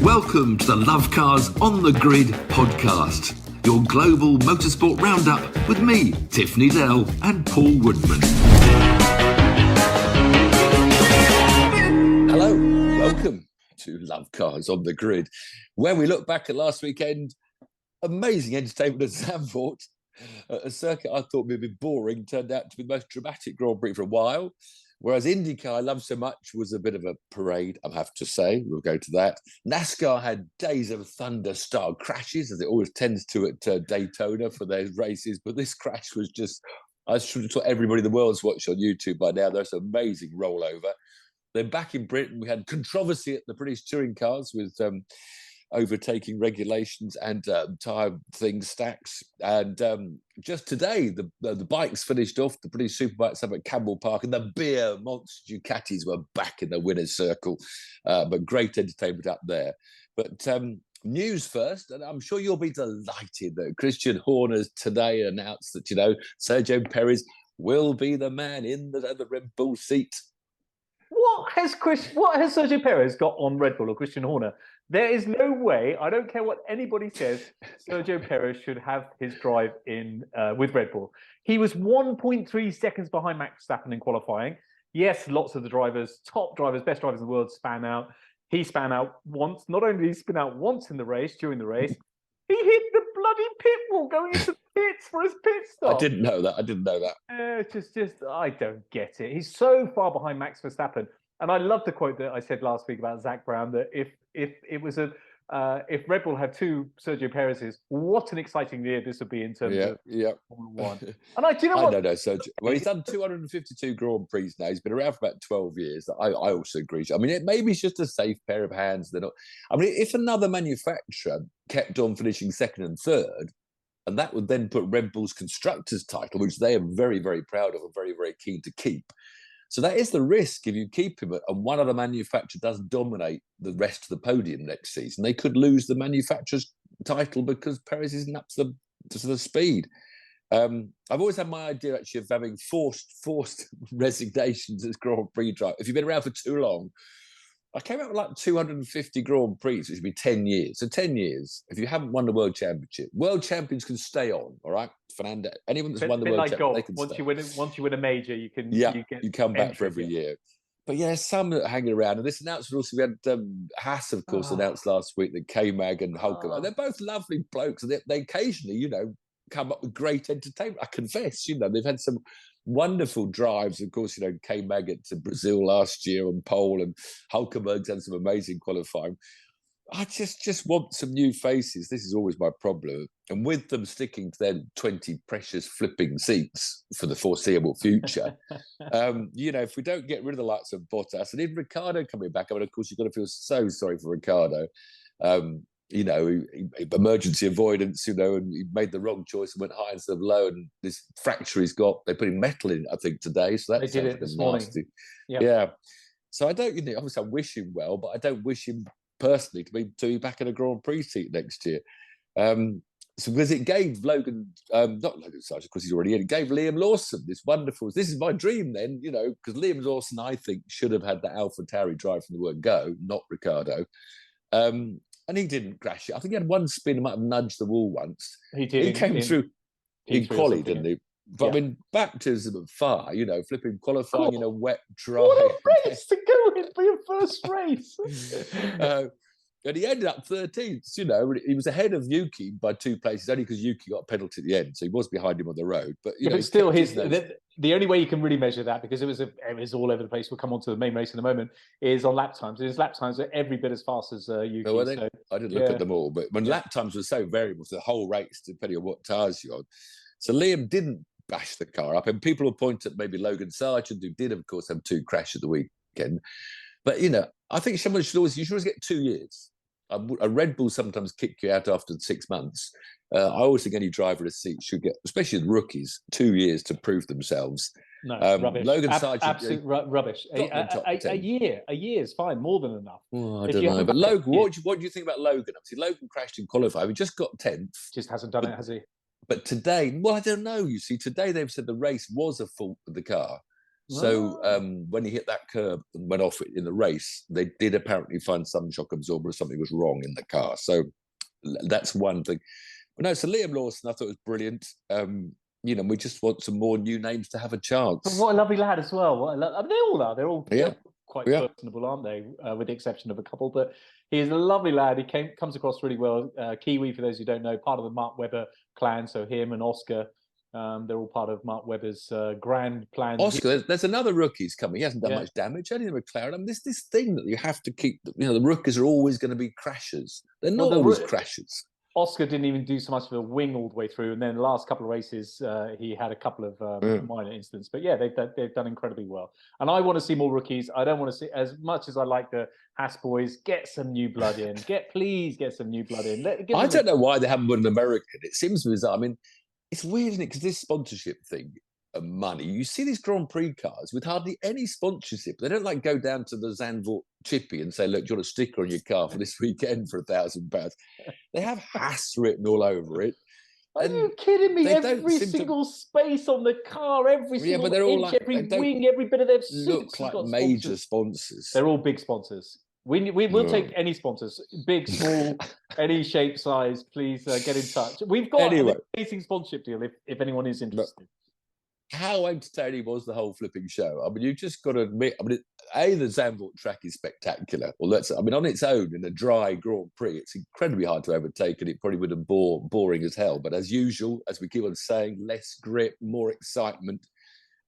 Welcome to the Lovecars on the Grid podcast, your global motorsport roundup with me, Tiff Needell, and Paul Woodman. Hello, welcome to Lovecars on the Grid, where we look back at last weekend. Amazing entertainment at Zandvoort, a circuit I thought would be boring, turned out to be the most dramatic Grand Prix for a while. Whereas Indycar I loved so much was a bit of a parade, I have to say. We'll go to that. NASCAR had days of thunder-style crashes, as it always tends to at Daytona for their races. But this crash was just, I should have thought everybody in the world's watched on YouTube by now. There's an amazing rollover. Then back in Britain, we had controversy at the British touring cars with overtaking regulations and tyre things, stacks. And just today, the bikes finished off. The British Superbikes up at Campbell Park, and the beer monster Ducatis were back in the winner's circle. But great entertainment up there. But news first, and I'm sure you'll be delighted that Christian Horner's today announced that, Sergio Perez will be the man in the Red Bull seat. What has Sergio Perez got on Red Bull or Christian Horner? There is no way, I don't care what anybody says, Sergio Perez should have his drive in with Red Bull. He was 1.3 seconds behind Max Verstappen in qualifying. Yes, lots of the drivers, top drivers, best drivers in the world span out. He span out once. Not only did he spin out once in the race, during the race, he hit the bloody pit wall going into the pits for his pit stop. I didn't know that. Just I don't get it. He's so far behind Max Verstappen. And I love the quote that I said last week about Zach Brown, that if if Red Bull had two Sergio Perez's, what an exciting year this would be in terms of Formula One. And do you know what? No, Sergio. Well, he's done 252 Grand Prix now. He's been around for about 12 years. I also agree. I mean, maybe it's just a safe pair of hands. They're not. I mean, if another manufacturer kept on finishing second and third, and that would then put Red Bull's constructors' title, which they are very, very proud of and very, very keen to keep. So that is the risk if you keep him and one other manufacturer does dominate the rest of the podium next season. They could lose the manufacturer's title because Perez isn't up to the speed. I've always had my idea actually of having forced resignations as Grand Prix driver. If you've been around for too long, I came out with like 250 Grand Prix, which would be 10 years. So 10 years, if you haven't won the World Championship, world champions can stay on, all right? Fernando, anyone that's won the World Championship, they can stay. Once you win a major, you can you come back for every year. But yeah, some that are hanging around. And this announcement also, we had Haas, of course, announced last week that K-Mag and Hulkenberg, they're both lovely blokes. And they occasionally, come up with great entertainment. I confess, they've had some wonderful drives. Of course, K-Mag to Brazil last year on pole, and Hulkenberg's had some amazing qualifying. I just want some new faces. This is always my problem. And with them sticking to their 20 precious flipping seats for the foreseeable future, if we don't get rid of the likes of Bottas, and even Ricciardo coming back, I mean, of course, you've got to feel so sorry for Ricciardo. Emergency avoidance, and he made the wrong choice and went high instead of low, and this fracture he's got, they're putting metal in, I think, today. So that they did it this morning. Yep. Yeah. So I don't, obviously I wish him well, but I don't wish him personally to be back in a Grand Prix seat next year. So because it gave Logan, not Logan Sargent, because he's already in, it gave Liam Lawson this is my dream then, because Liam Lawson, I think, should have had that AlphaTauri drive from the word go, not Ricciardo. And he didn't crash it. I think he had one spin, might have nudged the wall once. He did. He came through in quali, didn't he? But I mean, baptism of fire, flipping qualifying in a wet, dry. What a race to go in for your first race. And he ended up 13th, He was ahead of Yuki by 2 places, only because Yuki got a penalty at the end. So he was behind him on the road. But, but still, the only way you can really measure that, because it was all over the place, we'll come on to the main race in a moment, is on lap times. His lap times are every bit as fast as Yuki. No, I didn't look at them all. But when lap times were so variable for the whole race, depending on what tyres you're on. So Liam didn't bash the car up. And people will point at maybe Logan Sargent, who did, of course, have 2 crashes at the weekend. But, I think someone should always get 2 years. A Red Bull sometimes kick you out after 6 months. I always think any driver in a seat should get, especially the rookies, 2 years to prove themselves. No, rubbish. Logan Sargent, absolute rubbish. A year is fine, more than enough. Oh, I don't know. But Logan, what do you think about Logan? Obviously, Logan crashed in qualifying. He just got 10th. Just hasn't done it, has he? But today, well, I don't know. You see, today they've said the race was a fault of the car. So when he hit that curb and went off in the race, they did apparently find some shock absorber or something was wrong in the car. So that's one thing. But no, so Liam Lawson, I thought was brilliant. We just want some more new names to have a chance. But what a lovely lad as well. I mean, they all are. They're all quite personable, aren't they? With the exception of a couple. But he is a lovely lad. He comes across really well. Kiwi, for those who don't know, part of the Mark Webber clan. So him and Oscar, they're all part of Mark Webber's grand plan. Oscar, there's another rookie's coming. He hasn't done much damage. Only the McLaren. I mean, this thing that you have to keep. The rookies are always going to be crashers. They're not always crashers. Oscar didn't even do so much of a wing all the way through, and then the last couple of races, he had a couple of minor incidents. But yeah, they've done incredibly well. And I want to see more rookies. I don't want to see, as much as I like the Haas boys, get some new blood in. Please get some new blood in. I don't know why they haven't put an American. It seems bizarre. I mean, it's weird, isn't it? Because this sponsorship thing of money, you see these Grand Prix cars with hardly any sponsorship. They don't go down to the Zandvoort chippy and say, look, do you want a sticker on your car for this weekend for £1,000? They have Haas written all over it. Are you kidding me? Every single space on the car, every single inch, every wing, every bit of their suits look like major sponsors. They're all big sponsors. We will take any sponsors, big, small, any shape, size. Please get in touch. We've got an amazing sponsorship deal if anyone is interested. How entertaining was the whole flipping show? I mean, you just got to admit. I mean, the Zandvoort track is spectacular. Well, on its own in a dry Grand Prix, it's incredibly hard to overtake, and it probably would have boring as hell. But as usual, as we keep on saying, less grip, more excitement.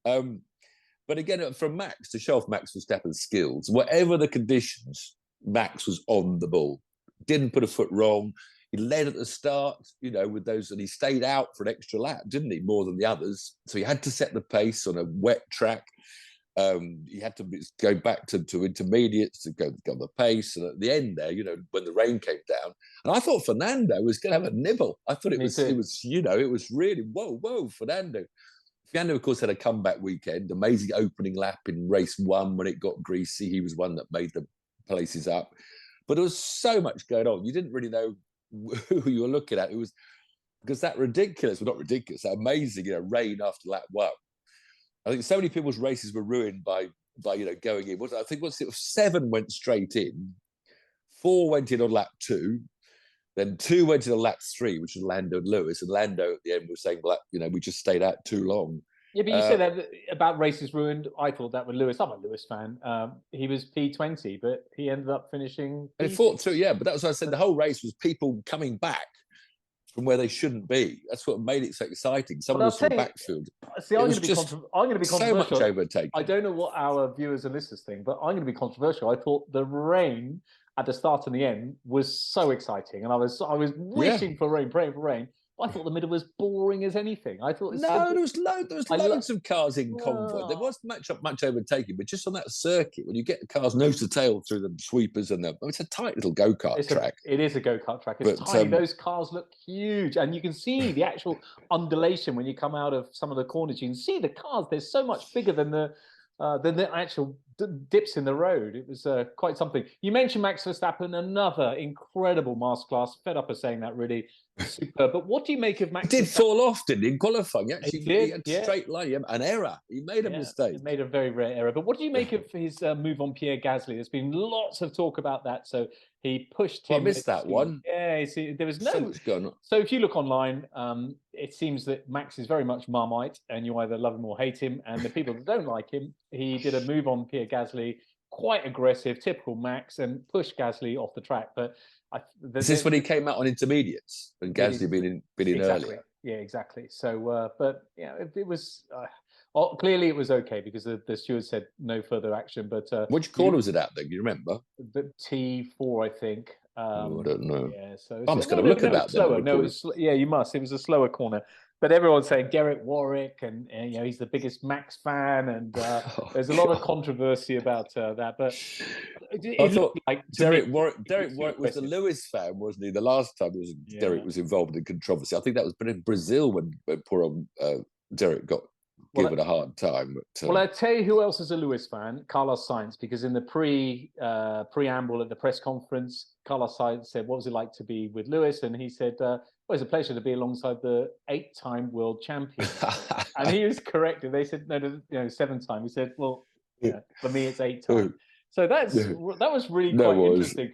But again, from Max, to show off Max Verstappen's skills, whatever the conditions, Max was on the ball. Didn't put a foot wrong. He led at the start, with those, and he stayed out for an extra lap, didn't he? More than the others. So he had to set the pace on a wet track. He had to go back to intermediates to go the pace. And at the end there, when the rain came down, and I thought Fernando was going to have a nibble. I thought it was really, whoa, Fernando. Fernando, of course, had a comeback weekend, amazing opening lap in race 1 when it got greasy. He was one that made the places up. But there was so much going on. You didn't really know who you were looking at. It was because that not ridiculous, that amazing, rain after lap 1. I think so many people's races were ruined by going in. I think 7 went straight in, 4 went in on lap 2, then 2 went in on lap 3, which was Lando and Lewis. And Lando at the end was saying, well, we just stayed out too long. Yeah, but you said that about races ruined. I thought that with Lewis. I'm a Lewis fan. He was P20, but he ended up finishing. And he fought through, but that's what I said. The whole race was people coming back from where they shouldn't be. That's what made it so exciting. Someone was from the backfield. See, I'm going to be controversial. So much overtaken. I don't know what our viewers and listeners think, but I'm going to be controversial. I thought the rain at the start and the end was so exciting, and I was wishing for rain, praying for rain. I thought the middle was boring as anything. I thought there was loads of cars in convoy. There wasn't much overtaking, but just on that circuit, when you get the cars nose to tail through the sweepers and it's a tight little go-kart track. It is a go-kart track. It's tiny. Those cars look huge, and you can see the actual undulation when you come out of some of the corners. You can see the cars. They're so much bigger than the actual dips in the road. It was quite something. You mentioned Max Verstappen, another incredible masterclass. Fed up of saying that, really. Super. But what do you make of Max? He did fall off, didn't he, in qualifying? He had straight line, an error. He made a mistake. He made a very rare error. But what do you make of his move on Pierre Gasly? There's been lots of talk about that. So he pushed him. I missed that one. Yeah, there was no. So much going on. So if you look online, it seems that Max is very much Marmite, and you either love him or hate him. And the people that don't like him, he did a move on Pierre Gasly, quite aggressive, typical Max, and pushed Gasly off the track. But is this when he came out on intermediates and Gasly been in earlier? Yeah, exactly. So, but it was clearly it was okay because the steward said no further action. But which corner was it at then? Do you remember? The T4, I think. I don't know. Yeah, so I'm just going to look at that. Slower. No, you must. It was a slower corner. But everyone's saying Derek Warwick, and he's the biggest Max fan, and there's a lot of controversy about that. But I thought Derek Warwick was the Lewis fan, wasn't he? The last time Derek was involved in controversy. I think that was in Brazil when poor Derek got given a hard time. But, well, I tell you who else is a Lewis fan, Carlos Sainz, because in the preamble at the press conference, Carlos Sainz said, "What was it like to be with Lewis?" And he said, Well, it's a pleasure to be alongside the 8-time world champion. And he was correct. And they said, no, 7-time. He said, well, for me, it's 8-time. So that was really quite interesting.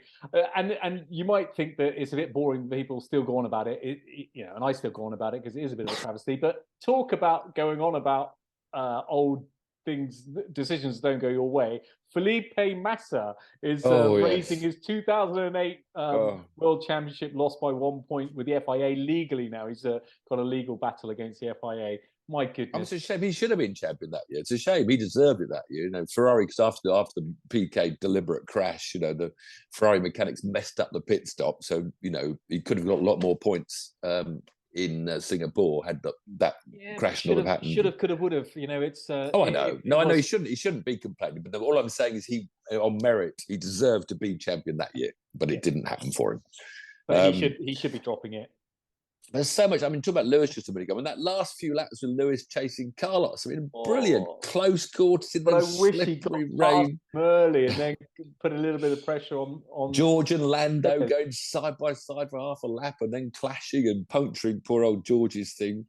And you might think that it's a bit boring. People still go on about it, and I still go on about it because it is a bit of a travesty. But talk about going on about old things, decisions don't go your way. Felipe Massa is raising his 2008 World Championship, lost by 1 point with the FIA legally now. He's got a legal battle against the FIA. My goodness. It's a shame. He should have been champion that year. It's a shame. He deserved it that year. Ferrari, because after the PK deliberate crash, the Ferrari mechanics messed up the pit stop. So, he could have got a lot more points in Singapore had that crash not have happened. Should have, could have, would have. It's. I know. I know he shouldn't. He shouldn't be complaining. But all I'm saying is on merit, he deserved to be champion that year, but it didn't happen for him. But he should be dropping it. There's so much. Talking about Lewis just a minute ago. That last few laps with Lewis chasing Carlos. Brilliant. Close quarters in the slippery rain. Early and then put a little bit of pressure on George and Lando going side by side for half a lap and then clashing and puncturing poor old George's thing.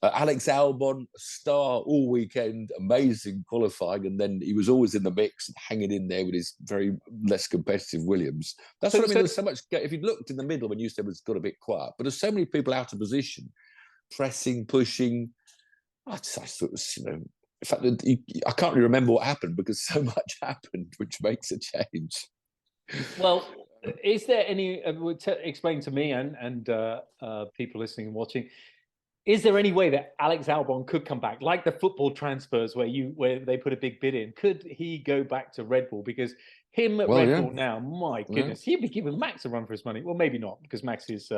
Alex Albon, a star all weekend, amazing qualifying, and then he was always in the mix, hanging in there with his very less competitive Williams. That's what I mean. There's so much. If you looked in the middle when you said it's got a bit quiet, but there's so many people out of position, pressing, pushing. I thought it was, in fact, I can't really remember what happened because so much happened, which makes a change. Well, is there any? Explain to me and people listening and watching. Is there any way that Alex Albon could come back, like the football transfers where they put a big bid in? Could he go back to Red Bull? Because him at Red Bull now, my goodness, he'd be giving Max a run for his money. Well, maybe not, because Max is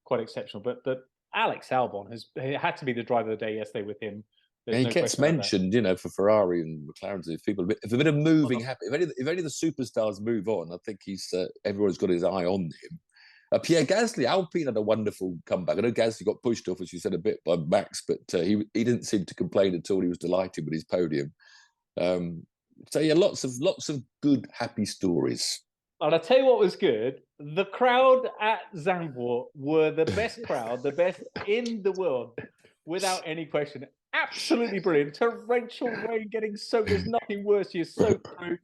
quite exceptional. But Alex Albon had to be the driver of the day yesterday with him. He gets mentioned, for Ferrari and McLaren. If a bit of moving happens, if any of the superstars move on, I think everyone's got his eye on him. Pierre Gasly, Alpine had a wonderful comeback. I know Gasly got pushed off, as you said, a bit by Max, but he didn't seem to complain at all. He was delighted with his podium. Lots of good, happy stories. And I'll tell you what was good. The crowd at Zandvoort were the best crowd, the best in the world, without any question. Absolutely brilliant. Torrential rain, getting soaked. There's nothing worse. You're soaked through.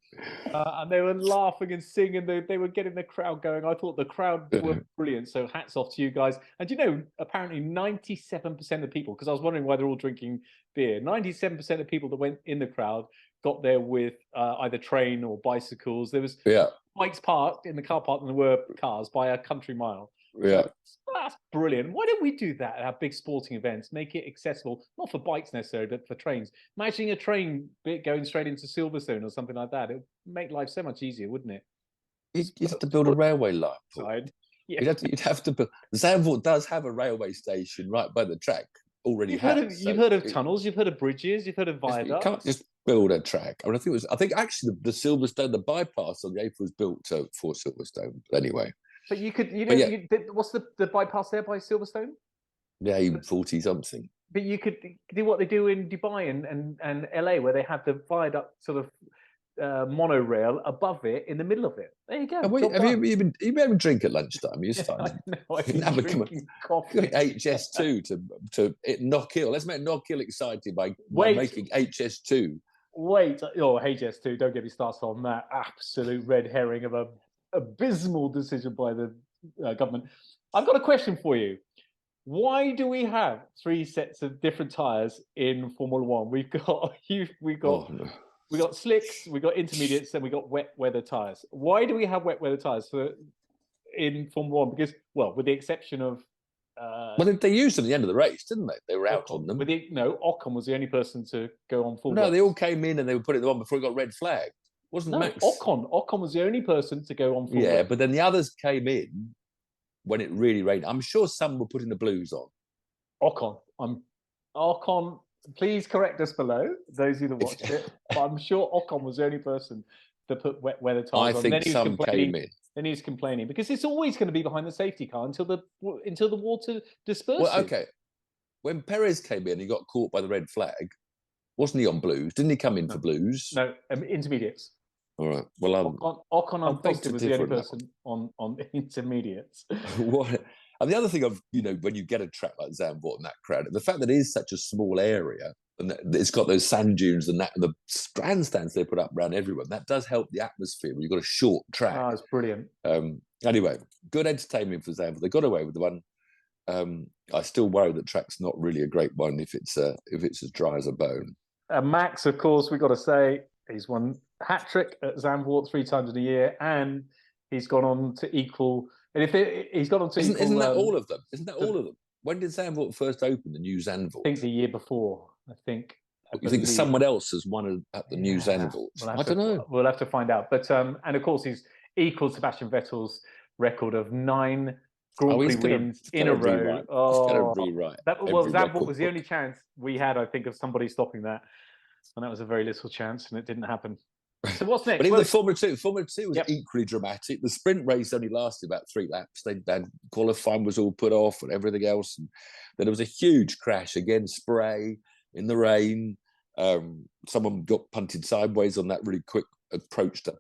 And they were laughing and singing. They were getting the crowd going. I thought the crowd were brilliant. So hats off to you guys. And apparently 97% of people, because I was wondering why they're all drinking beer, 97% of people that went in the crowd got there with either train or bicycles. There was bikes parked in the car park, and there were cars by a country mile. Yeah. So that's brilliant. Why don't we do that at our big sporting events? Make it accessible, not for bikes necessarily, but for trains. Imagining a train going straight into Silverstone or something like that. It would make life so much easier, wouldn't it? You'd have to build a railway line. You'd have to build. Zandvoort does have a railway station right by the track already. You've heard of tunnels, you've heard of bridges, you've heard of viaducts. You can't just build a track. I think actually the Silverstone, the bypass on the A4 was built for Silverstone. But anyway. But you could, what's the bypass there by Silverstone? Yeah, even 40 something. But you could do what they do in Dubai and LA, where they have the viaduct sort of monorail above it, in the middle of it. There you go. Have you been having a drink at lunchtime? You're starting. I've been drinking coffee. HS2 to knock Hill. Let's make knock Hill exciting by making HS2. HS2. Don't get me started on that absolute red herring of a abysmal decision by the government. I've got a question for you. Why do we have 3 sets of different tires in Formula One? We've got slicks, we've got intermediates, and we've got wet weather tires. Why do we have wet weather tires in Formula One? Because, with the exception of they used them at the end of the race, didn't they? They were out on them. Ocon was the only person to go on full. No, they all came in and they were putting them on before he got red flag. Wasn't Max? Ocon was the only person to go on full. Yeah, but then the others came in when it really rained. I'm sure some were putting the blues on. Ocon, please correct us below, those of you that watched it. But I'm sure Ocon was the only person to put wet weather tires on. I think some came in. Then he was complaining because it's always going to be behind the safety car until the water disperses. Well, okay. When Perez came in, he got caught by the red flag. Wasn't he on blues? Didn't he come in for blues? No, intermediates. All right. Well, Ocon, I'm positive, was the only person on intermediates. What? And the other thing when you get a track like Zandvoort and that crowd, the fact that it is such a small area and that it's got those sand dunes and the grandstands they put up around everyone, that does help the atmosphere when you've got a short track. Oh, it's brilliant. Anyway, good entertainment for Zandvoort. They got away with the one. I still worry that track's not really a great one if it's as dry as a bone. Max, of course, we've got to say, he's won hat-trick at Zandvoort 3 times in a year, and he's gone on to equal. And he's gone on to equal. Isn't that all of them? Isn't that all of them? When did Zandvoort first open, the new Zandvoort? I think the year before. You think someone else has won at the new Zandvoort? I don't know. We'll have to find out. But and of course, he's equaled Sebastian Vettel's record of 9 Grand Prix wins in a row. He's going to rewrite. Zandvoort was the only chance we had, I think, of somebody stopping that, and that was a very little chance, and it didn't happen. So what's next? But even the Formula 2 was equally dramatic. The sprint race only lasted about 3 laps. Qualifying was all put off and everything else. And then there was a huge crash again, spray in the rain. Someone got punted sideways on that really quick approach to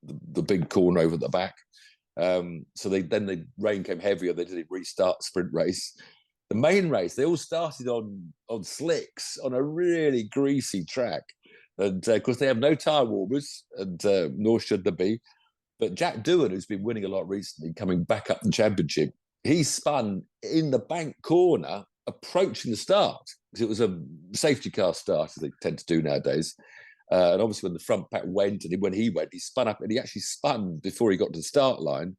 the big corner over the back. So the rain came heavier. They didn't restart sprint race. The main race, they all started on slicks on a really greasy track. And of course, they have no tyre warmers, and nor should there be. But Jack Doohan, who's been winning a lot recently, coming back up the championship, he spun in the bank corner, approaching the start, because it was a safety car start, as they tend to do nowadays. And obviously, when the front pack went, and when he went, he spun up, and he actually spun before he got to the start line.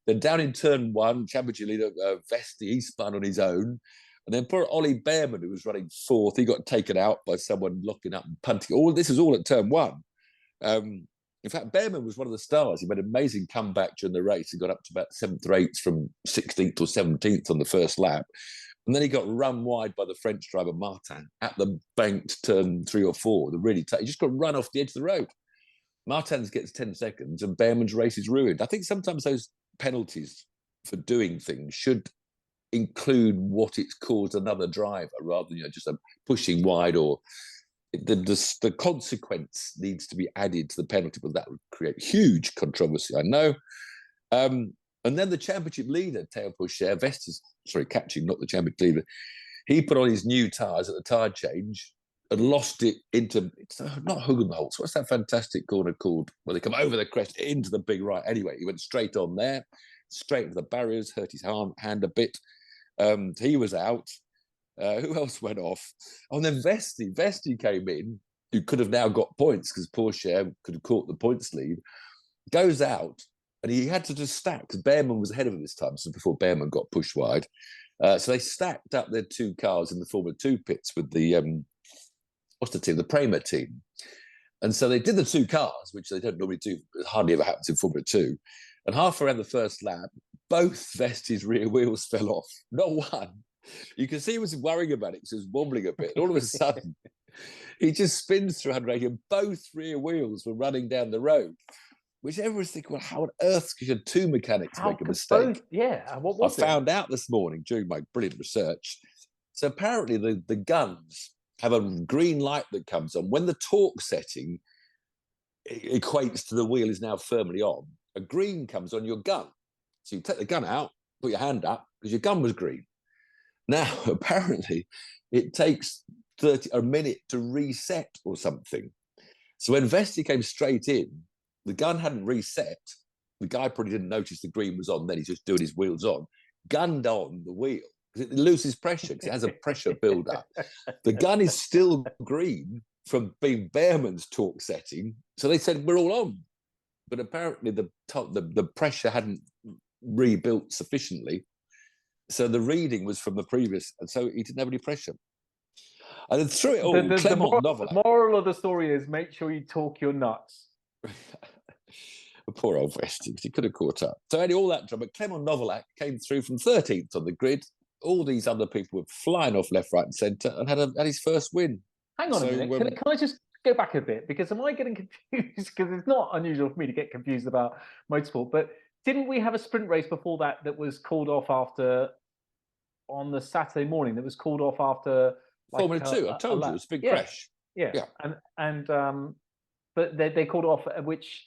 Then down in turn 1, championship leader Vesti, he spun on his own. And then poor Ollie Behrman, who was running 4th, he got taken out by someone locking up and punting. This is all at turn 1. In fact, Behrman was one of the stars. He made an amazing comeback during the race. He got up to about 7th or 8th from 16th or 17th on the first lap. And then he got run wide by the French driver Martin at the banked turn 3 or 4. He just got run off the edge of the road. Martin's gets 10 seconds and Behrman's race is ruined. I think sometimes those penalties for doing things should include what it's caused another driver rather than just a pushing wide, or the consequence needs to be added to the penalty, but that would create huge controversy, I know. And then the championship leader, Théo Pourchaire, catching, not the championship leader, he put on his new tyres at the tyre change and lost it into, it's not Hugenholz, what's that fantastic corner called, where they come over the crest into the big right. Anyway, he went straight on there, straight into the barriers, hurt his hand a bit. He was out. Who else went off? And then Vesti came in, who could have now got points because Pourchaire could have caught the points lead, goes out, and he had to just stack because Behrman was ahead of him this time, so before Behrman got pushed wide. So they stacked up their 2 cars in the Formula 2 pits with the, what's the team? The Prema team. And so they did the 2 cars, which they don't normally do, it hardly ever happens in Formula 2. And half around the first lap, both Vesti's rear wheels fell off. Not one. You can see he was worrying about it because he was wobbling a bit. And all of a sudden, he just spins through 180 and both rear wheels were running down the road, which everyone's thinking, well, how on earth could 2 mechanics make a mistake? What was it? I found out this morning during my brilliant research. So apparently the guns have a green light that comes on. When the torque setting equates to the wheel is now firmly on, a green comes on your gun. So you take the gun out, put your hand up, because your gun was green. Now, apparently, it takes a minute to reset or something. So when Vesti came straight in, the gun hadn't reset. The guy probably didn't notice the green was on, then he's just doing his wheels on, gunned on the wheel. It loses pressure because it has a pressure build-up. The gun is still green from being Behrman's torque setting. So they said, we're all on. But apparently the pressure hadn't rebuilt sufficiently. So the reading was from the previous, and so he didn't have any pressure. And then through it all, the moral of the story is make sure you torque your nuts. Poor old Vesti, he could have caught up. So anyway, all that drama. Clement Novalak came through from 13th on the grid. All these other people were flying off left, right and centre and had his first win. Hang on a minute, can I just go back a bit? Because am I getting confused? Because it's not unusual for me to get confused about motorsport, but didn't we have a sprint race before that was called off on the Saturday morning, that was called off after Formula 2, I told you, it was a big crash. Yeah. But they called off, which,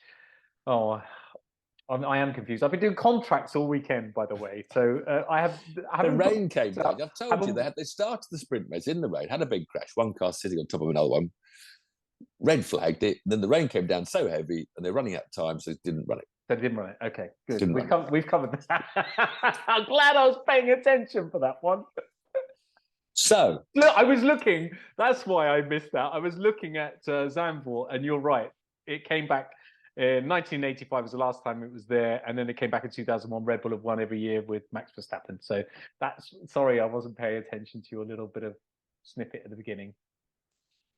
I am confused. I've been doing contracts all weekend, by the way. So the rain came down. I've told you they started the sprint race in the rain, had a big crash. One car sitting on top of another one. Red flagged it. Then the rain came down so heavy, and they're running out of time, so they didn't run it. They didn't run it. Okay, good. We've covered that. I'm glad I was paying attention for that one. So look, I was looking. That's why I missed that. I was looking at Zandvoort, and you're right. It came back. 1985 was the last time it was there, and then it came back in 2001. Red Bull have won every year with Max Verstappen. So sorry, I wasn't paying attention to your little bit of snippet at the beginning.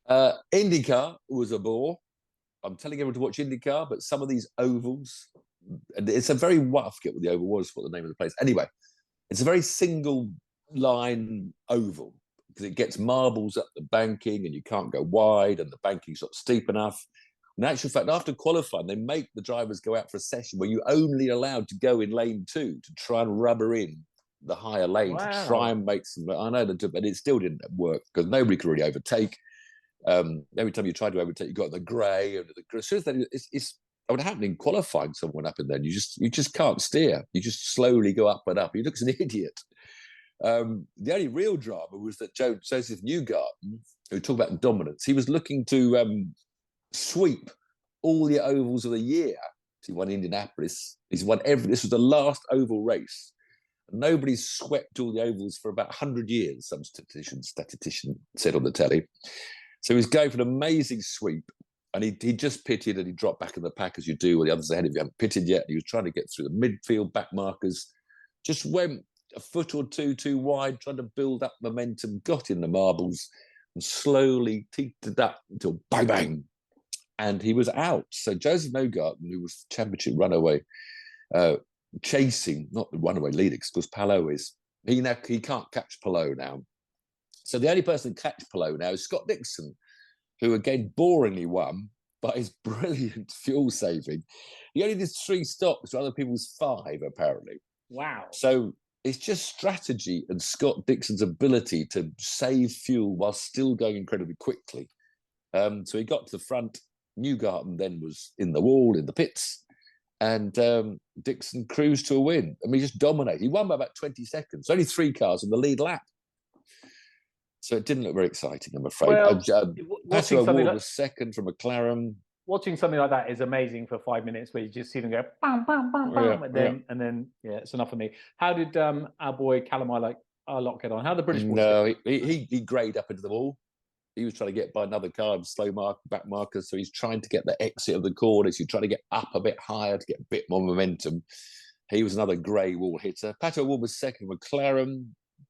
Indycar was a bore. I'm telling everyone to watch Indycar, but some of these ovals, and it's a very I forget what the oval was, what the name of the place. Anyway, it's a very single line oval because it gets marbles up the banking, and you can't go wide, and the banking's not steep enough. In actual fact, after qualifying, they make the drivers go out for a session where you're only allowed to go in lane 2 to try and rubber in the higher lane to try and make some. I know that, but it still didn't work because nobody could really overtake. Every time you tried to overtake, you got the grey and the grey. It's what happened in qualifying someone up in there. You just can't steer. You just slowly go up and up. You look as an idiot. The only real drama was that Joseph Newgarden, who talked about dominance, he was looking to sweep all the ovals of the year. He won Indianapolis. He's won this was the last oval race. Nobody's swept all the ovals for about 100 years, some statistician said on the telly. So he was going for an amazing sweep, and he just pitted, and he dropped back in the pack as you do, with the others ahead of you haven't pitted yet. He was trying to get through the midfield back markers, just went a foot or two too wide, trying to build up momentum, got in the marbles, and slowly teetered up until bang, bang. And he was out. So Joseph Newgarden, who was championship runaway, chasing, not the runaway leader, because Palou is, he can't catch Palou now. So the only person to catch Palou now is Scott Dixon, who again boringly won by his brilliant fuel saving. He only did 3 stops for other people's 5, apparently. Wow. So it's just strategy and Scott Dixon's ability to save fuel while still going incredibly quickly. So he got to the front. Newgarden then was in the wall, in the pits, and Dixon cruised to a win. I mean, he just dominated. He won by about 20 seconds. Only 3 cars on the lead lap. So it didn't look very exciting, I'm afraid. Well, Pato O'Ward was second from McLaren. Watching something like that is amazing for 5 minutes, where you just see them go bam, bam, bam, bam, and then it's enough for me. How did our boy Callum Ilott get on? How did the British boys? No, he greyed up into the wall. He was trying to get by another car in slow back markers, so he's trying to get the exit of the corners. He's trying to get up a bit higher to get a bit more momentum. He was another grey wall hitter. Pato O'Ward was second. McLaren.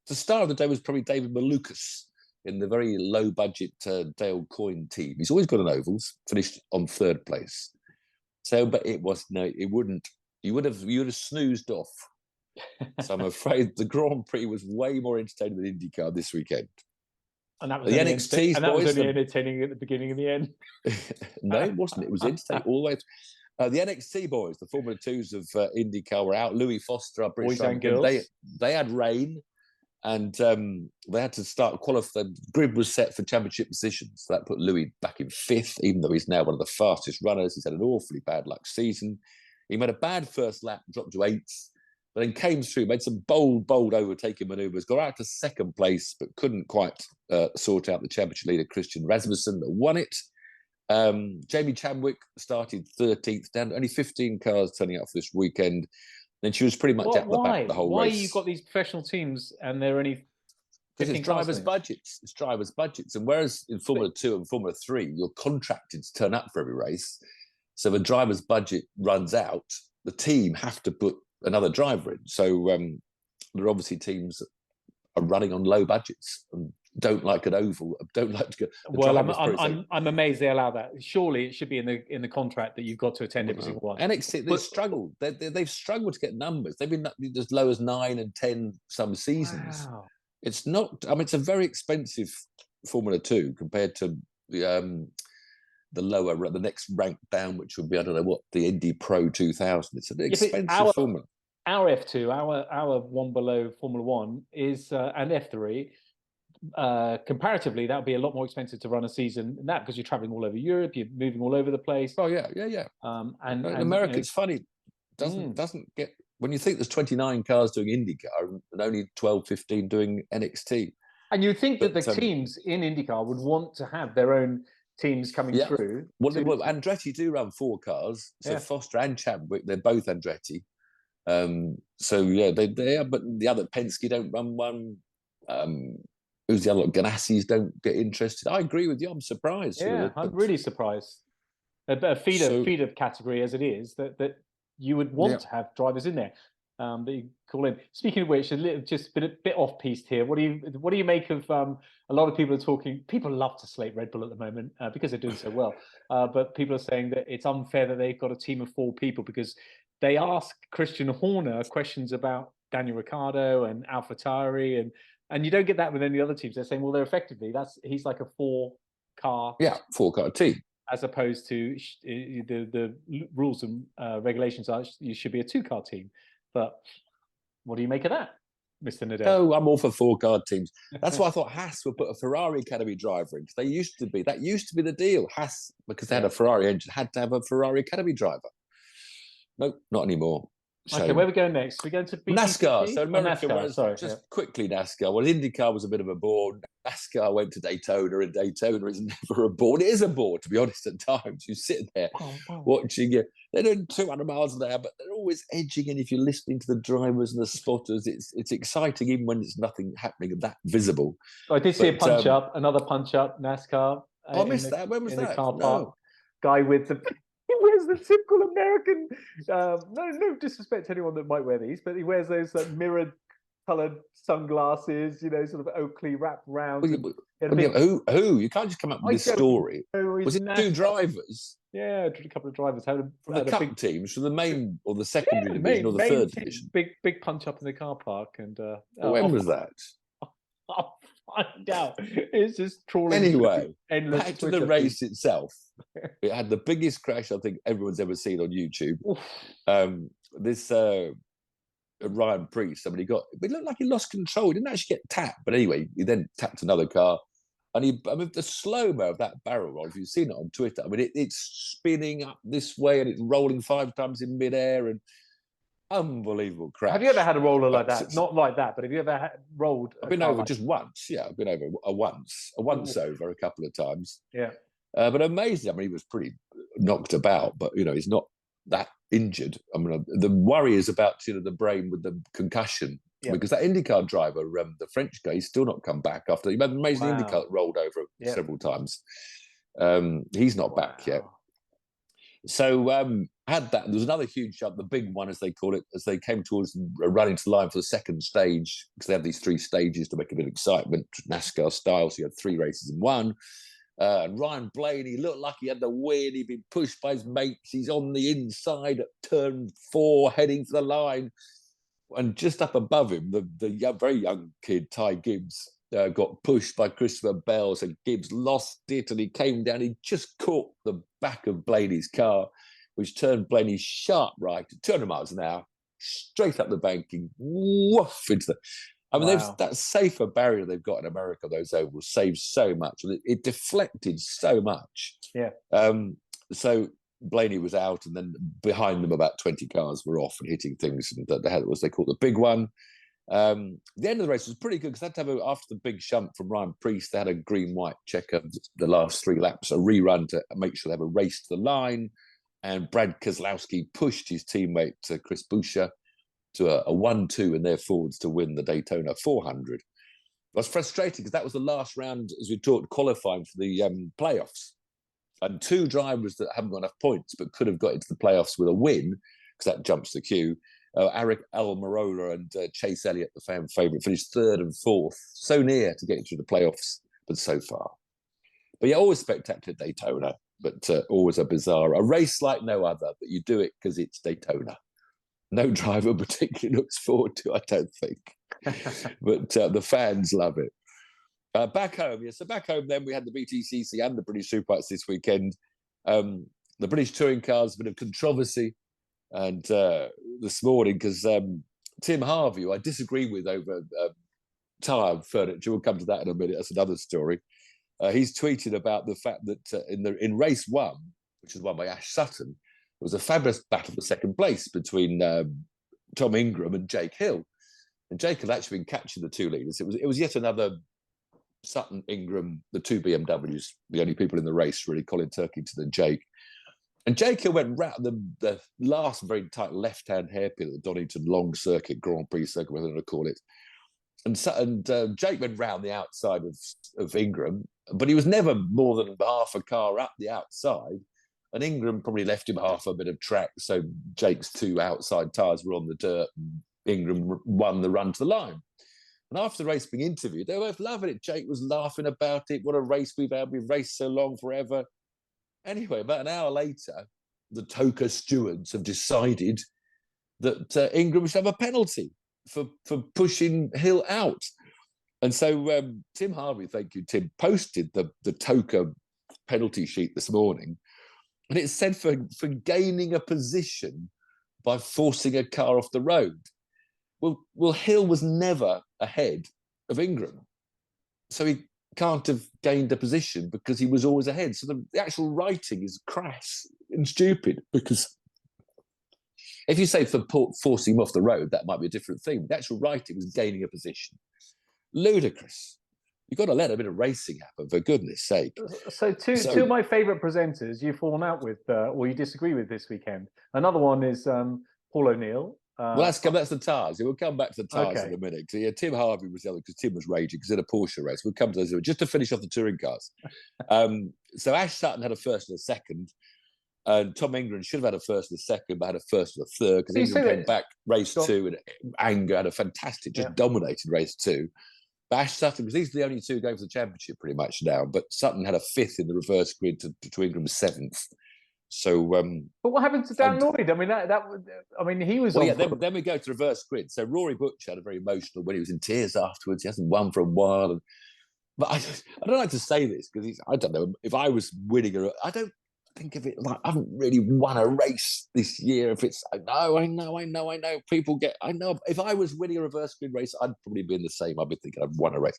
The star of the day was probably David Malukas in the very low-budget Dale Coyne team. He's always got an ovals, finished on 3rd place. So, but it was it wouldn't. You would have snoozed off. So I'm afraid the Grand Prix was way more entertaining than IndyCar this weekend. And that was the NXT and that was only entertaining at the beginning and the end. No, it wasn't. It was entertaining all the way. The NXT boys, the Formula 2s of IndyCar, were out. Louis Foster, our British champion, they had rain, and they had to start qualifying. The grid was set for championship positions. So that put Louis back in 5th, even though he's now one of the fastest runners. He's had an awfully bad luck season. He made a bad first lap, dropped to 8th. But then came through, made some bold overtaking manoeuvres, got out to 2nd place, but couldn't quite sort out the championship leader, Christian Rasmussen, that won it. Jamie Chadwick started 13th, down to only 15 cars turning up for this weekend. Then she was pretty much out the back the whole race. Why you got these professional teams and they're only... Because it's drivers' budgets. It's drivers' budgets. And whereas in Formula 2 and Formula 3, you're contracted to turn up for every race. So the driver's budget runs out, the team have to put another driver in. So there are obviously teams that are running on low budgets and don't like an oval, don't like to go. Well, I'm amazed they allow that. Surely it should be in the contract that you've got to attend every single one. NXT, they've struggled. They've struggled to get numbers. They've been as low as 9 and 10 some seasons. Wow. It's not. I mean, it's a very expensive Formula 2 compared to the next rank down, which would be, I don't know what, the Indy Pro 2000. It's an expensive formula. Our F2, our one below Formula 1 is and F3. Comparatively, that would be a lot more expensive to run a season than that, because you're traveling all over Europe, you're moving all over the place. Oh yeah. And in America, it's funny. doesn't get, when you think there's 29 cars doing IndyCar and only 12, 15 doing NXT. And you'd think that the teams in IndyCar would want to have their own teams coming through. Well, Andretti do run 4 cars. So Foster and Chadwick, they're both Andretti. So yeah, they are, but the other Penske don't run one. Who's the other? Ganassis don't get interested. I agree with you. I'm surprised. Yeah, I'm really surprised. A feeder category as it is, that you would want to have drivers in there that you call in. Speaking of which, just a bit off piste here. What do you make of a lot of people are talking? People love to slate Red Bull at the moment because they're doing so well. But people are saying that it's unfair that they've got a team of 4 people because they ask Christian Horner questions about Daniel Ricciardo and AlphaTauri, and you don't get that with any other teams. They're saying, well, he's like a 4-car team, as opposed to the rules and regulations are you should be a 2-car team. But what do you make of that, Mr. Nadell? Oh, I'm all for 4-car teams. That's why I thought Haas would put a Ferrari Academy driver in, because that used to be the deal. Haas, because they had a Ferrari engine, had to have a Ferrari Academy driver. No, not anymore. So, okay, where are we going next? We're going to BTCC? NASCAR. So America, quickly NASCAR. Well, IndyCar was a bit of a bore. NASCAR went to Daytona, and Daytona is never a bore. It is a bore, to be honest, at times. You sit there watching it. They're doing 200 miles an hour, but they're always edging. And if you're listening to the drivers and the spotters, it's exciting, even when there's nothing happening that visible. I did see another punch up, NASCAR. I missed that. When was that? The car park. Guy with the... He wears the typical American. No disrespect to anyone that might wear these, but he wears those mirrored coloured sunglasses. Sort of Oakley wrapped round. Who? You can't just come up with this story. Was it 2 drivers? Yeah, a couple of drivers from the cup teams, from the main or the secondary division or the third division. Big punch up in the car park, and when was that? I'll find out. It's just trawling. Anyway, back to the race itself. It had the biggest crash I think everyone's ever seen on YouTube. This Ryan Preece, it looked like he lost control. He didn't actually get tapped, but anyway, he then tapped another car. And the slow-mo of that barrel roll, if you've seen it on Twitter, it's spinning up this way and it's rolling 5 times in midair, and unbelievable crash. Have you ever had a roller like that? Not like that, but have you ever rolled? I've been over just once. Yeah, I've been over a once over a couple of times. Yeah. But amazing. He was pretty knocked about, but he's not that injured. The worry is about the brain with the concussion, because that IndyCar driver, the French guy, he's still not come back after. You remember the amazing IndyCar that rolled over several times. He's not back yet. So had that. There was another huge jump, the big one, as they call it, as they came towards running to the line for the second stage, because they have these 3 stages to make a bit of excitement, NASCAR style. So you had 3 races in one. And Ryan Blaney looked like he had the win. He'd been pushed by his mates. He's on the inside at turn 4, heading for the line. And just up above him, the very young kid, Ty Gibbs, got pushed by Christopher Bell. So Gibbs lost it, and he came down. He just caught the back of Blaney's car, which turned Blaney sharp right at 200 miles an hour, straight up the banking, woof into the... that safer barrier they've got in America, those ovals, saves so much. And it deflected so much. Yeah. So Blaney was out, and then behind them about 20 cars were off and hitting things. And they had what they called the big one. The end of the race was pretty good, because they had to have, after the big shunt from Ryan Preece, they had a green-white checker the last 3 laps, a rerun to make sure they have a race to the line. And Brad Keselowski pushed his teammate, Chris Buescher, to a 1-2 in their forwards to win the Daytona 400. It was frustrating, because that was the last round, as we talked, qualifying for the playoffs. And 2 drivers that haven't got enough points but could have got into the playoffs with a win, because that jumps the queue. Eric Almirola and Chase Elliott, the fan favourite, finished 3rd and 4th. So near to getting through the playoffs, but so far. But yeah, always spectacular Daytona, but always a race like no other, but you do it because it's Daytona. No driver particularly looks forward to, I don't think. But the fans love it. Back home, so back home then we had the BTCC and the British Superbikes this weekend. The British touring cars, a bit of controversy. And this morning, because Tim Harvey, who I disagree with over tyre furniture, we'll come to that in a minute, that's another story. He's tweeted about the fact that in race 1, which was won by Ash Sutton, was a fabulous battle for second place between Tom Ingram and Jake Hill. And Jake had actually been catching the two leaders. It was yet another Sutton, Ingram, the two BMWs, the only people in the race, really, Colin Turkington and Jake. And Jake Hill went round the last very tight left-hand hairpin at the Donington Long Circuit, Grand Prix Circuit, whatever to call it. And Jake went round the outside of Ingram, but he was never more than half a car up the outside. And Ingram probably left him half a bit of track, so Jake's two outside tyres were on the dirt, and Ingram won the run to the line. And after the race being interviewed, they were both loving it. Jake was laughing about it. What a race we've had. We've raced so long, forever. Anyway, about an hour later, the TOCA stewards have decided that Ingram should have a penalty for pushing Hill out. And so Tim Harvey, thank you, Tim, posted the TOCA penalty sheet this morning. And it said for gaining a position by forcing a car off the road. Well, Hill was never ahead of Ingram. So he can't have gained a position because he was always ahead. So the actual writing is crass and stupid, because if you say for forcing him off the road, that might be a different thing. The actual writing was gaining a position. Ludicrous. You've got to let a bit of racing happen, for goodness sake. So two of my favourite presenters you've fallen out with, or you disagree with this weekend. Another one is Paul O'Neill. Well, that's the tyres. We'll come back to the tyres in a minute. So, yeah, Tim Harvey was the other, because Tim was raging because in a Porsche race. We'll come to those just to finish off the touring cars. So Ash Sutton had a first and a second, and Tom Ingram should have had a first and a second, but had a first and a third, because Ingram came back race two, and Anger had a fantastic, just dominated race two. But Ash Sutton, because these are the only two going for the championship pretty much now, but Sutton had a fifth in the reverse grid to Ingram's seventh. So, but what happened to Dan Lloyd? I mean, he was. Well, then we go to reverse grid. So Rory Butcher had a very emotional when he was in tears afterwards. He hasn't won for a while, but I don't like to say this because I don't know if I was winning. I don't think of it like I haven't really won a race this year. If it's I know people get. I know if I was winning a reverse grid race, I'd probably be in the same. I'd be thinking I've won a race.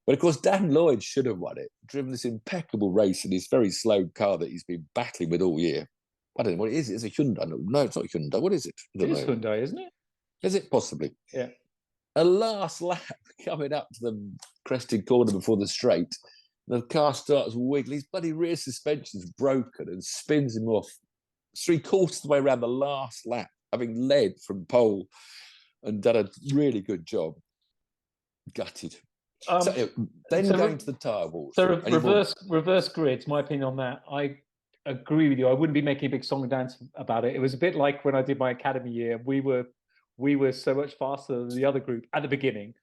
But of course, Dan Lloyd should have won it, driven this impeccable race in his very slow car that he's been battling with all year. I don't know what it is. It's a Hyundai. No, it's not a Hyundai. What is it? It is Hyundai, isn't it? Is it? Possibly. Yeah. A last lap coming up to the crested corner before the straight. The car starts wiggling. His bloody rear suspension's broken and spins him off 3/4 of the way around the last lap, having led from pole and done a really good job. Gutted. Going to the tyre walls. So reverse grids, my opinion on that, I agree with you. I wouldn't be making a big song and dance about it. It was a bit like when I did my academy year. We were so much faster than the other group at the beginning.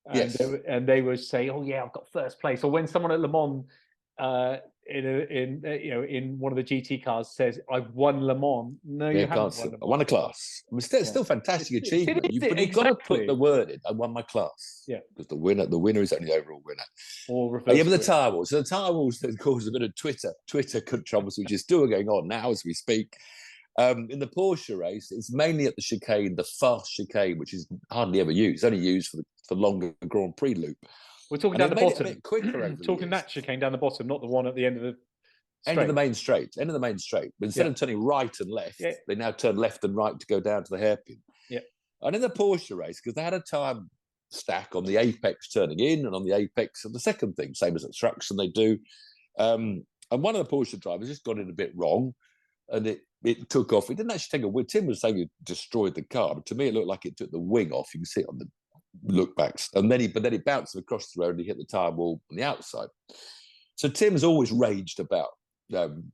And they would say, "Oh yeah, I've got first place." Or when someone at Le Mans in one of the GT cars says, "I've won Le Mans." No, you haven't won. I won a class. I mean, still fantastic achievement. But you've got to put the word in. I won my class. Yeah, because the winner is only the overall winner. Or but the tyre walls. So the tyre walls that cause a bit of Twitter controversy, which is still going on now as we speak. In the Porsche race, it's mainly at the chicane, the fast chicane, which is hardly ever used. It's only used for longer Grand Prix loop. We're talking down the bottom. A bit quicker over talking that chicane down the bottom, not the one at the end of the straight. End of the main straight. But instead of turning right and left, they now turn left and right to go down to the hairpin. Yeah. And in the Porsche race, because they had a time stack on the apex turning in and on the apex of the second thing, same as at Struction they do. And one of the Porsche drivers just got it a bit wrong, and it took off. It didn't actually take a wing. Tim was saying it destroyed the car, but to me it looked like it took the wing off. You can see it on the look backs, and then it bounced him across the road and he hit the tyre wall on the outside. So Tim's always raged about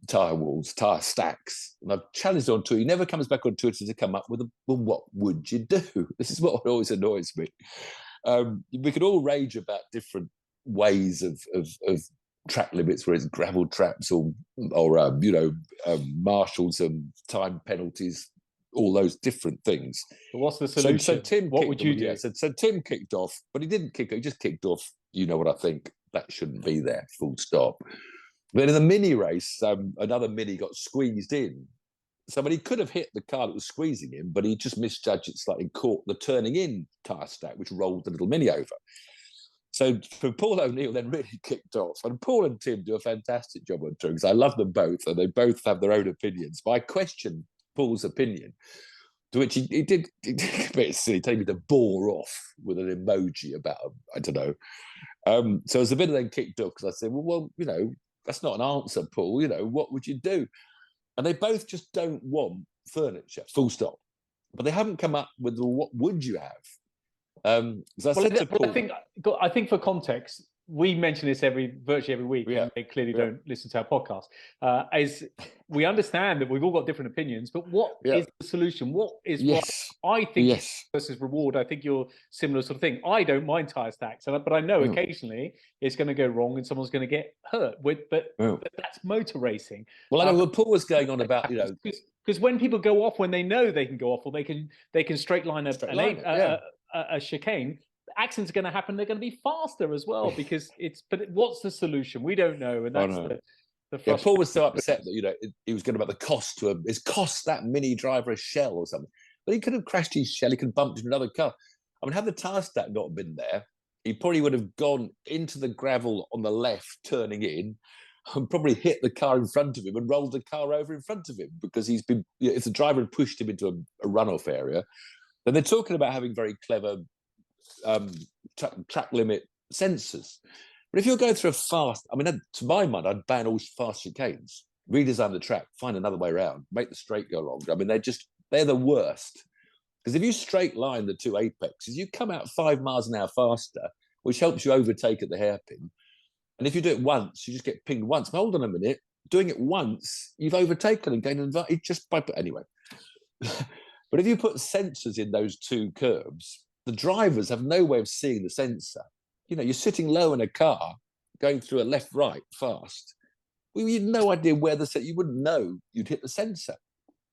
tyre walls, tyre stacks, and I've challenged on Twitter. He never comes back on Twitter to come up with well, what would you do? This is what always annoys me. We could all rage about different ways of track limits, where it's gravel traps or marshals and time penalties, all those different things. But what's the solution? So Tim, what would you do? Yeah, so Tim kicked off, but he didn't kick. He just kicked off. You know what I think? That shouldn't be there. Full stop. But in the mini race, another mini got squeezed in. So, he could have hit the car that was squeezing him, but he just misjudged it slightly, caught the turning in tyre stack, which rolled the little mini over. So for Paul O'Neill then really kicked off. And Paul and Tim do a fantastic job on touring, because I love them both, and they both have their own opinions. But I question Paul's opinion, to which he did a bit silly, telling me to bore off with an emoji about, I don't know. So as a bit of then kicked off, because I said, well, that's not an answer, Paul. What would you do? And they both just don't want furniture, full stop. But they haven't come up with, well, what would you have? So I said to Paul, I think for context, we mention this virtually every week, and they clearly don't listen to our podcast. As we understand that we've all got different opinions, but what is the solution? What is what I think versus reward? I think you're similar sort of thing. I don't mind tire stacks, but I know occasionally it's going to go wrong and someone's going to get hurt. But that's motor racing. Well, I know what Paul was going on about, because when people go off, when they know they can go off, or they can straight line a chicane, accidents are going to happen. They're going to be faster as well, because but what's the solution? We don't know. And that's Paul was so upset that, he was going about the cost to it's cost that Mini driver a shell or something. But he could have crashed his shell. He could have bumped into another car. I mean, had the tire stack not been there, he probably would have gone into the gravel on the left, turning in, and probably hit the car in front of him and rolled the car over in front of him, because he's been, if the driver had pushed him into a runoff area. Then they're talking about having very clever track limit sensors. But if you're going through to my mind, I'd ban all fast chicanes, redesign the track, find another way around, make the straight go longer. I mean, they're the worst. Because if you straight line the two apexes, you come out 5 miles an hour faster, which helps you overtake at the hairpin. And if you do it once, you just get pinged once. But hold on a minute, doing it once, you've overtaken and gained an advantage just by anyway. But if you put sensors in those two curbs, the drivers have no way of seeing the sensor. You're sitting low in a car, going through a left-right fast. Well, you've no idea where you wouldn't know you'd hit the sensor.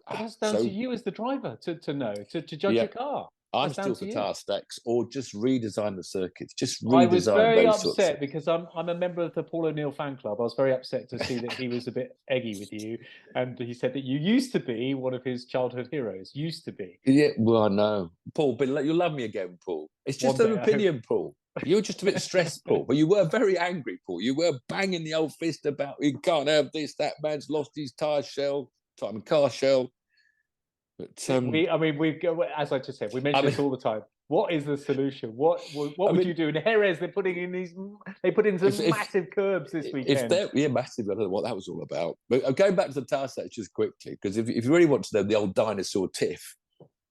But that's down to you as the driver to know, to judge a car. I'm still for tire stacks, or just redesign the circuits. Just redesign. I was very upset because I'm a member of the Paul O'Neill fan club. I was very upset to see that he was a bit eggy with you, and he said that you used to be one of his childhood heroes. Used to be. Yeah, well, I know, Paul. But you'll love me again, Paul. It's just an opinion, Paul. You were just a bit stressed, Paul, but you were very angry, Paul. You were banging the old fist about you can't have this. That man's lost his car shell. But we've as I just said, we mention this all the time. What is the solution? What would you do? In Jerez, they put in some massive curbs this weekend. Massive. I don't know what that was all about. But going back to the tire sets just quickly, because if you really want to know the old dinosaur Tiff.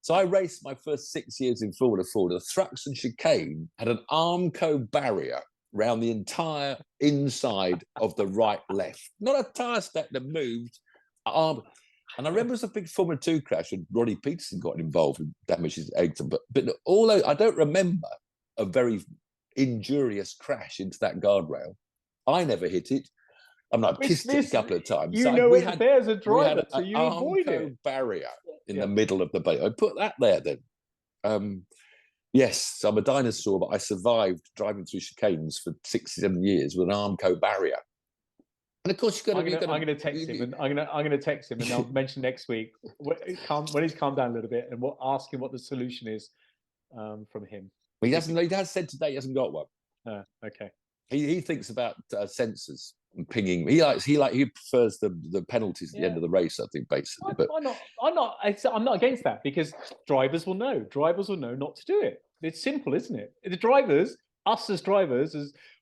So I raced my first 6 years in Formula Ford. The Thruxton chicane had an Armco barrier around the entire inside of the right left. Not a tire stack that moved. And I remember it was a big Formula 2 crash and Ronnie Peterson got involved and damaged his eggs. But although I don't remember a very injurious crash into that guardrail, I never hit it. I've kissed it a couple of times. There's a driver, so you avoid it. Barrier in the middle of the bay. I put that there then. Yes, I'm a dinosaur, but I survived driving through chicanes for 6-7 years with an Armco barrier. And of course, I'm going to text him, and I'm going to text him, and I'll mention next week when he's calmed down a little bit, and we'll ask him what the solution is from him. Well, he has said today he hasn't got one. Okay. He thinks about sensors and pinging. He prefers the penalties at the end of the race, I think, basically. I'm not against that, because drivers will know. Drivers will know not to do it. It's simple, isn't it? The drivers, us as drivers,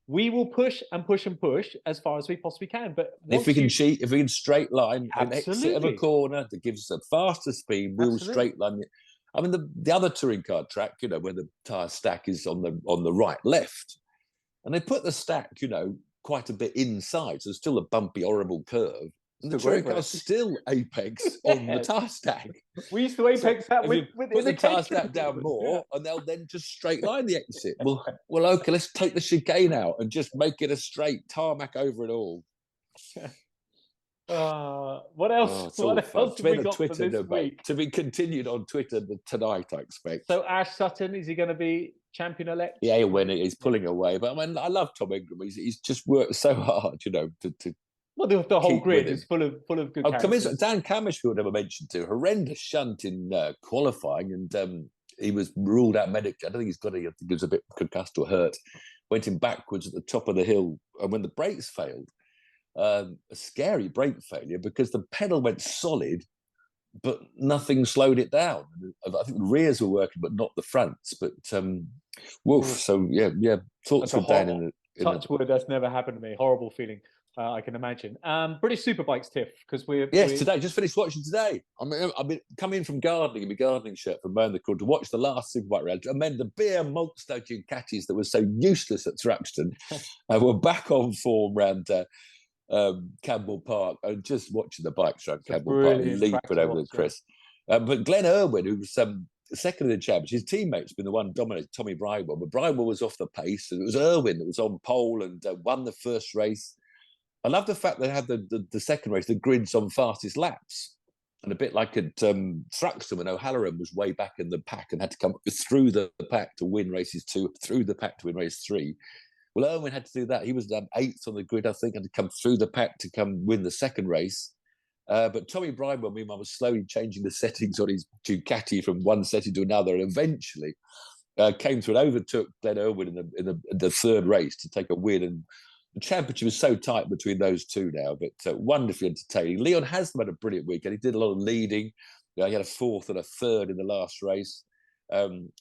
we will push and push and push as far as we possibly can. But if we can straight line an exit of a corner that gives us a faster speed, we'll straight line it. I mean, the other touring car track, where the tyre stack is on the right, left, and they put the stack, quite a bit inside, so there's still a bumpy, horrible curve. And the touring car's still apex on the tyre stack. We used to apex that with put the tyre stack down more, and they'll then just straight line the exit. Well, okay, let's take the chicane out and just make it a straight tarmac over it all. What else? What else have we got for this week? To be continued on Twitter tonight, I expect. So Ash Sutton, is he going to be champion-elect? Yeah, he'll win it. He's pulling away. But I mean, I love Tom Ingram. He's just worked so hard, to well, the whole grid is full of good characters. Dan Camishfield never mentioned too. Horrendous shunt in qualifying, and he was ruled out medically. I don't think he's got it. I think he was a bit concussed or hurt. went in backwards at the top of the hill, and when the brakes failed, a scary brake failure because the pedal went solid, but nothing slowed it down. I think the rears were working, but not the fronts. But woof. So yeah. Thoughts were down in the touch wood. That's never happened to me. Horrible feeling. I can imagine. British Superbikes, Tiff, because we're today. Just finished watching today. I've been coming from gardening in my gardening shirt from around the corner to watch the last Superbike round. And then the beer monster Ducatis that was so useless at Thruxton were back on form round Campbell Park. And just watching the bikes around Campbell Park leaping over the crest. But Glenn Irwin, who was second in the championship, his teammate's been the one dominating Tommy Bridewell, but Bridewell was off the pace, and it was Irwin that was on pole and won the first race. I love the fact they had the second race, the grids on fastest laps. And a bit like at Thruxton when O'Halloran was way back in the pack and had to come through the pack to win races 2, through the pack to win race 3. Well, Irwin had to do that. He was 8th on the grid, I think, had to come through the pack to come win the second race. But Tommy Bridewell, meanwhile, was slowly changing the settings on his Ducati from one setting to another, and eventually came through and overtook Glenn Irwin in the third race to take a win. And the championship is so tight between those two now, but wonderfully entertaining. Leon Haslam had a brilliant weekend. He did a lot of leading. He had a 4th and a 3rd in the last race.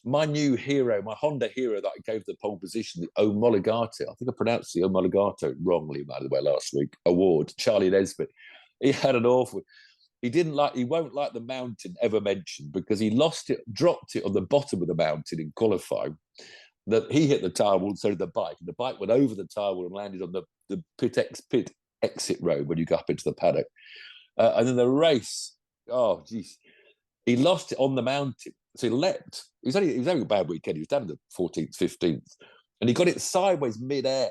My new hero, my Honda hero that I gave the pole position, the Omologato, I think I pronounced the Omologato wrongly, by the way, last week, award, Charlie Nesbitt. He had an awful... He won't like the mountain ever mentioned because he dropped it on the bottom of the mountain in qualifying. That he hit the tyre wall, so did the bike. And the bike went over the tyre wall and landed on the pit exit road when you go up into the paddock. And then the race, oh, geez, he lost it on the mountain. So he leapt. He was having a bad weekend. He was down in the 14th, 15th. And he got it sideways mid-air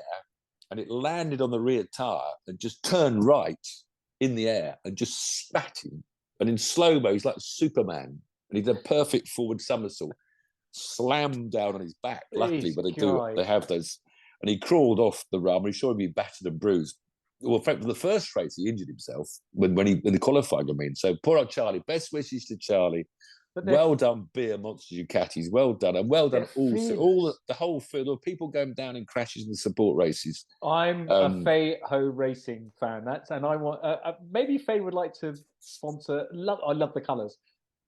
and it landed on the rear tyre and just turned right in the air and just spat him. And in slow-mo, he's like Superman. And he did a perfect forward somersault. Slammed down on his back. Luckily, but they have those. And he crawled off the run. He's sure he'd be battered and bruised. Well, in fact, for the first race, he injured himself in the qualifying, I mean. So poor old Charlie. Best wishes to Charlie. Well done, beer monster Ducatis. Well done, and well done also the whole field of people going down in crashes in the support races. I'm a Fay Ho Racing fan. And I want maybe Fay would like to sponsor. I love the colours.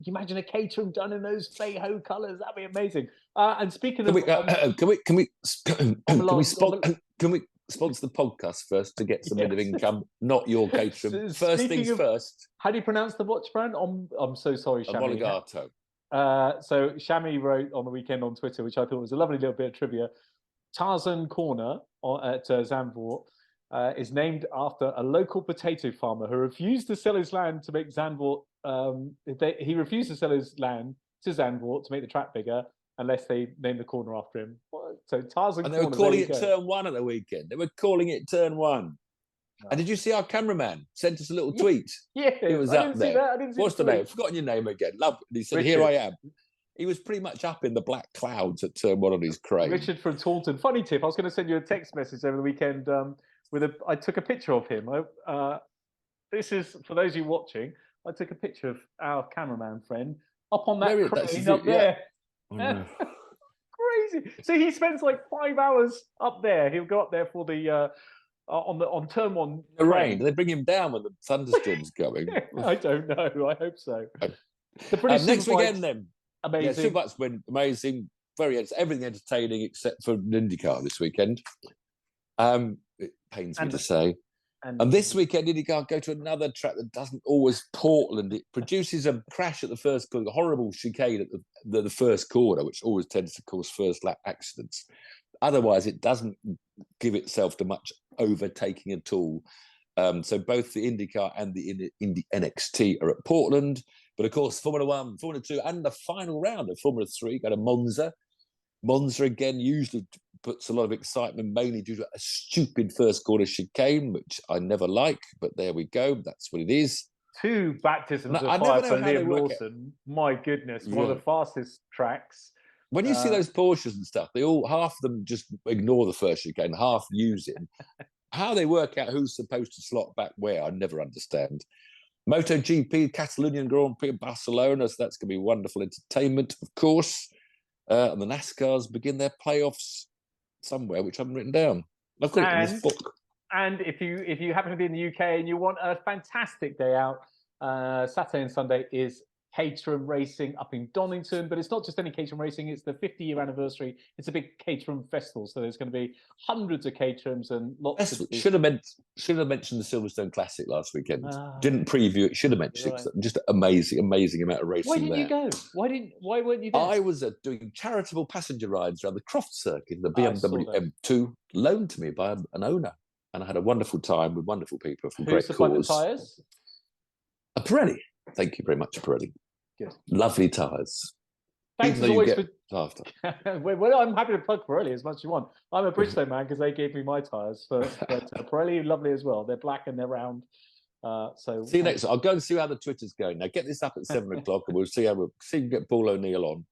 Can you imagine a catering done in those Fay Ho colours? That'd be amazing. And speaking of, can we sponsor the podcast first to get some bit of income? Not your catering. First things first. How do you pronounce the watch brand? I'm so sorry, Shami. Omologato. So Shami wrote on the weekend on Twitter, which I thought was a lovely little bit of trivia. Tarzan Corner at Zandvoort is named after a local potato farmer who refused to sell his land to make Zandvoort. He refused to sell his land to Zandvoort to make the track bigger unless they name the corner after him. So Tarzan and Corner. And they were calling it Turn 1 at the weekend. They were calling it Turn 1. No. And did you see our cameraman sent us a little tweet? Yeah, he was up there. What's the name? I've forgotten your name again. Love. He said, Richard. Here I am. He was pretty much up in the black clouds at Turn 1 on his crane. Richard from Taunton. Funny tip, I was going to send you a text message over the weekend I took a picture of him. This is, for those of you watching, I took a picture of our cameraman friend up on that crane up there. Yeah. Crazy. So he spends like 5 hours up there. He'll go up there for the on Turn 1. The rain. Do they bring him down when the thunderstorm's going? I don't know. I hope so. Next weekend then. Amazing. Yeah, Superbikes win. Amazing. Everything entertaining except for an Indycar this weekend. It pains me to say. And this weekend, Indycar go to another track that doesn't always Portland. It produces a crash at the first corner, a horrible chicane at the first corner, which always tends to cause first lap accidents. Otherwise, it doesn't give itself to much overtaking at all. So both the IndyCar and the NXT are at Portland. But of course, Formula 1, Formula 2, and the final round of Formula 3 go to Monza. Monza, again, usually puts a lot of excitement, mainly due to a stupid first corner chicane, which I never like, but there we go. That's what it is. 2 baptisms of fire for Liam Lawson. My goodness, one of the fastest tracks. When you see those Porsches and stuff, half of them just ignore the first chicane, half use it. How they work out who's supposed to slot back where, I never understand. MotoGP, Catalonian Grand Prix, Barcelona, so that's going to be wonderful entertainment, of course. And the NASCARs begin their playoffs somewhere, which I haven't written down. I've got it in this book. And if you happen to be in the UK and you want a fantastic day out, Saturday and Sunday is Caterham Racing up in Donington, but it's not just any Caterham Racing, it's the 50-year anniversary. It's a big Caterham festival, so there's going to be hundreds of Caterhams and lots of... Should have mentioned the Silverstone Classic last weekend. Didn't preview it, should have mentioned it. Just amazing amount of racing. Why didn't you go? Why weren't you there? I was doing charitable passenger rides around the Croft Circuit, the BMW M2, loaned to me by an owner. And I had a wonderful time with wonderful people from great cause. Who supplied the tyres? A Pirelli. Thank you very much, Pirelli. Good. Lovely tyres. Thanks as always after. Well, I'm happy to plug Pirelli as much as you want. I'm a Bridgestone man because they gave me my tyres. But Pirelli, lovely as well. They're black and they're round. So see you next. I'll go and see how the Twitter's going. Now get this up at 7:00, and we'll see how we can get Paul O'Neill on.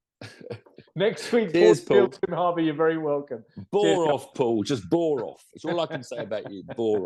Next week, Paul. Harbour, you're very welcome. Bore off, Paul. Just bore off. That's all I can say about you. Bore off.